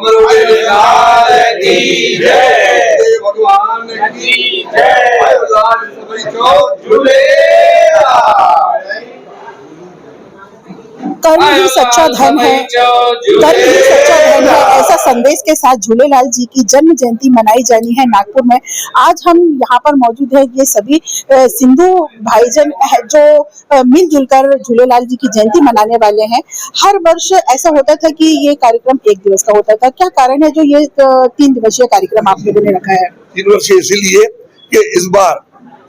झूलेलाल की जय, भगवान की जय, लाल सभई चो झूलेलाल। कर्म ही सच्चा धन है, कर्म ही सच्चा धन है, ऐसा संदेश के साथ झूलेलाल जी की जन्म जयंती मनाई जानी है नागपुर में। आज हम यहाँ पर मौजूद है, ये सभी सिंधु भाईजन है जो मिलजुल कर झूलेलाल जी की जयंती मनाने वाले हैं। हर वर्ष ऐसा होता था कि ये कार्यक्रम एक दिवस का होता था, क्या कारण है जो ये 3 दिवसीय कार्यक्रम आप लोगों ने रखा है? 3 वर्ष इसलिए कि इस बार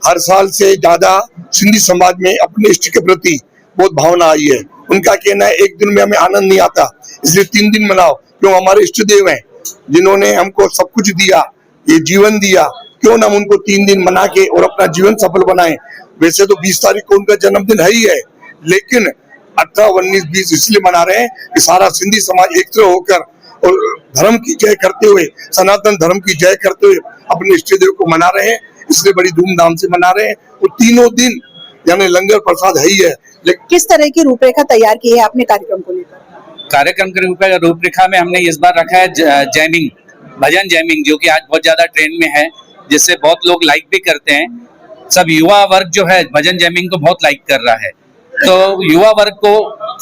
हर साल से ज्यादा सिंधी समाज में अपने इष्ट के प्रति बहुत भावना आई है। उनका कहना है एक दिन में हमें आनंद नहीं आता, इसलिए 3 दिन मनाओ, क्यों हमारे इष्ट देव हैं जिन्होंने हमको सब कुछ दिया, ये जीवन दिया, क्यों ना हम उनको 3 दिन मना के और अपना जीवन सफल बनाएं। वैसे तो 20 तारीख को उनका जन्मदिन है ही है, लेकिन 18, 19, 20 इसलिए मना रहे हैं कि सारा सिंधी समाज एकत्र होकर और धर्म की जय करते हुए, सनातन धर्म की जय करते हुए अपने इष्ट देव को मना रहे हैं, इसलिए बड़ी धूमधाम से मना रहे हैं। वो तीनों दिन यानी लंगर प्रसाद है ही है। किस तरह की रूपरेखा तैयार की है आपने कार्यक्रम को लेकर? कार्यक्रम के रूपरेखा में हमने इस बार रखा है जैमिंग, भजन जैमिंग, जो कि आज बहुत ज्यादा ट्रेंड में है, जिससे बहुत लोग लाइक भी करते हैं। सब युवा वर्ग जो है भजन जैमिंग को बहुत लाइक कर रहा है, तो युवा वर्ग को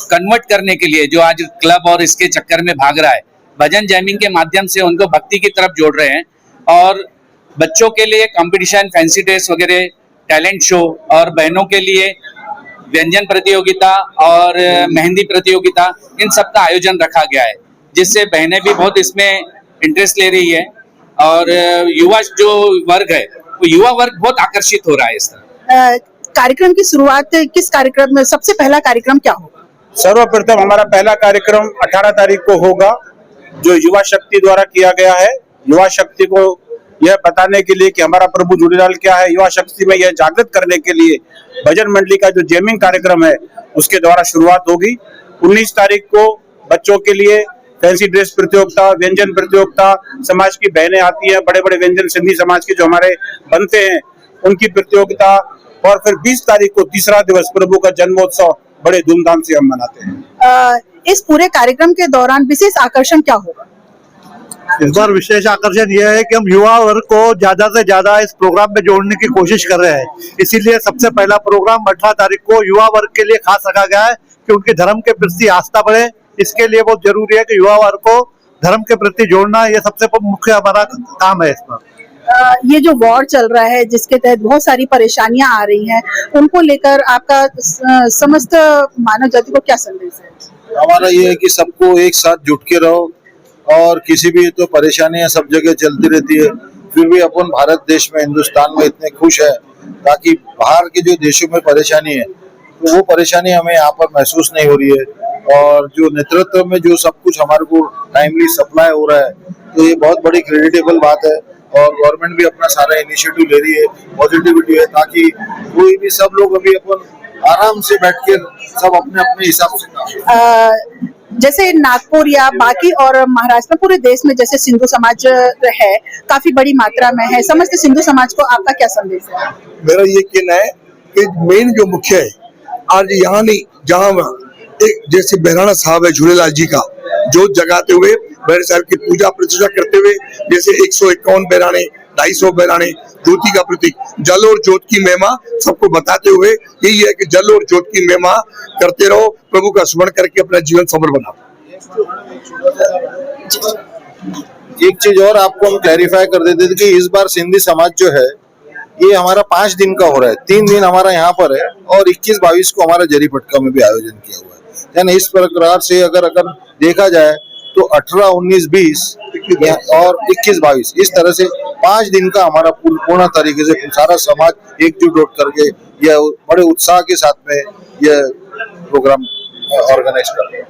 कन्वर्ट करने के लिए जो आज क्लब और इसके चक्कर में भाग रहा है, भजन जैमिंग के माध्यम से उनको भक्ति की तरफ जोड़ रहे हैं। और बच्चों के लिए कंपटीशन, फैंसी ड्रेस वगैरह, टैलेंट शो, और बहनों के लिए व्यंजन प्रतियोगिता और मेहंदी प्रतियोगिता, इन सब का आयोजन रखा गया है, जिससे बहनें भी बहुत इसमें इंटरेस्ट ले रही है। और युवा जो वर्ग है, वो युवा वर्ग बहुत आकर्षित हो रहा है इस तरह। कार्यक्रम की शुरुआत किस कार्यक्रम में, सबसे पहला कार्यक्रम क्या होगा? सर्वप्रथम हमारा पहला कार्यक्रम 18 तारीख को होगा, जो युवा शक्ति द्वारा किया गया है। युवा शक्ति को यह बताने के लिए कि हमारा प्रभु झूलेलाल क्या है, युवा शक्ति में यह जागृत करने के लिए भजन मंडली का जो जैमिंग कार्यक्रम है उसके द्वारा शुरुआत होगी। 19 तारीख को बच्चों के लिए फैंसी ड्रेस प्रतियोगिता, व्यंजन प्रतियोगिता, समाज की बहनें आती हैं, बड़े बड़े व्यंजन सिंधी समाज के जो हमारे बनते हैं उनकी प्रतियोगिता। और फिर 20 तारीख को तीसरा दिवस प्रभु का जन्मोत्सव बड़े धूमधाम से हम मनाते हैं। इस पूरे कार्यक्रम के दौरान विशेष आकर्षण क्या होगा? इस बार विशेष आकर्षण यह है कि हम युवा वर्ग को ज्यादा से ज्यादा इस प्रोग्राम में जोड़ने की कोशिश कर रहे हैं। इसीलिए सबसे पहला प्रोग्राम 18 तारीख को युवा वर्ग के लिए खास रखा गया है कि उनके धर्म के प्रति आस्था बढ़े। इसके लिए बहुत जरूरी है कि युवा वर्ग को धर्म के प्रति जोड़ना, ये सबसे मुख्य हमारा काम है। इसमें ये जो वॉर चल रहा है, जिसके तहत बहुत सारी परेशानियां आ रही हैं, उनको लेकर आपका समस्त मानव जाति को क्या संदेश है? हमारा ये है कि सबको एक साथ जुट के रहो, और किसी भी तो परेशानियां सब जगह चलती रहती है, फिर भी अपन भारत देश में, हिंदुस्तान में इतने खुश है, ताकि बाहर के जो देशों में परेशानी है तो वो परेशानी हमें यहाँ पर महसूस नहीं हो रही है। और जो नेतृत्व में जो सब कुछ हमारे को टाइमली सप्लाई हो रहा है, तो ये बहुत बड़ी क्रेडिटेबल बात है। और गवर्नमेंट भी अपना सारा इनिशिएटिव ले रही है, पॉजिटिविटी है, ताकि कोई भी, सब लोग अभी अपन आराम से बैठ के सब अपने अपने हिसाब से काम। जैसे नागपुर या बाकी और महाराष्ट्र में, पूरे देश में जैसे सिंधु समाज है, काफी बड़ी मात्रा में है, समस्त सिंधु समाज को आपका क्या संदेश है? मेरा ये कहना है कि मेन जो मुख्य है, आज यहाँ नहीं, जहाँ एक जैसे बहराना साहब है झूलेलाल जी का जोत जगाते हुए, बहरे साहब की पूजा प्रतिष्ठा करते हुए, जैसे 151 बहराने, 250 बहराने, ज्योति का प्रतीक, जल और ज्योत की महिमा सबको बताते हुए यही है कि जल और ज्योत की महिमा करते रहो, प्रभु का स्मरण करके अपना जीवन सफल बनाओ। एक चीज और आपको हम क्लैरिफाई कर देते थे कि इस बार सिंधी समाज जो है ये हमारा 5 दिन का हो रहा है। 3 दिन हमारा यहाँ पर है और 21-22 को हमारा जरीपटका में भी आयोजन किया हुआ है। यानी इस प्रकार से अगर देखा जाए तो 18, 19, 20 और 21-22 इस तरह से 5 दिन का हमारा पूर्ण तरीके से सारा समाज एकजुट होकर करके यह बड़े उत्साह के साथ में यह प्रोग्राम ऑर्गेनाइज कर रहे हैं।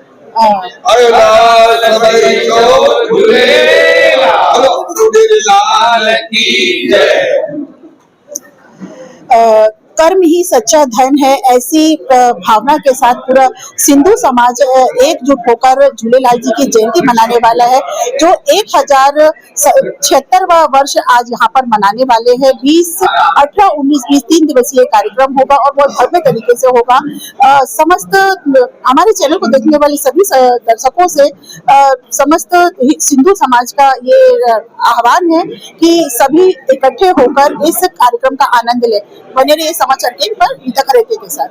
कर्म ही सच्चा धन है, ऐसी भावना के साथ पूरा सिंधु समाज एकजुट होकर झूलेलाल जी की जयंती मनाने वाला है, जो 1076वां वर्ष आज यहाँ पर मनाने वाले हैं। 18, 19, 20 3 दिवसीय कार्यक्रम होगा और बहुत भव्य तरीके से होगा। समस्त हमारे चैनल को देखने वाले सभी दर्शकों से समस्त सिंधु समाज का ये आह्वान है कि सभी इकट्ठे होकर इस कार्यक्रम का आनंद लें। बने रहिए समाचार केंद्र पर, गीता खरेटे के साथ।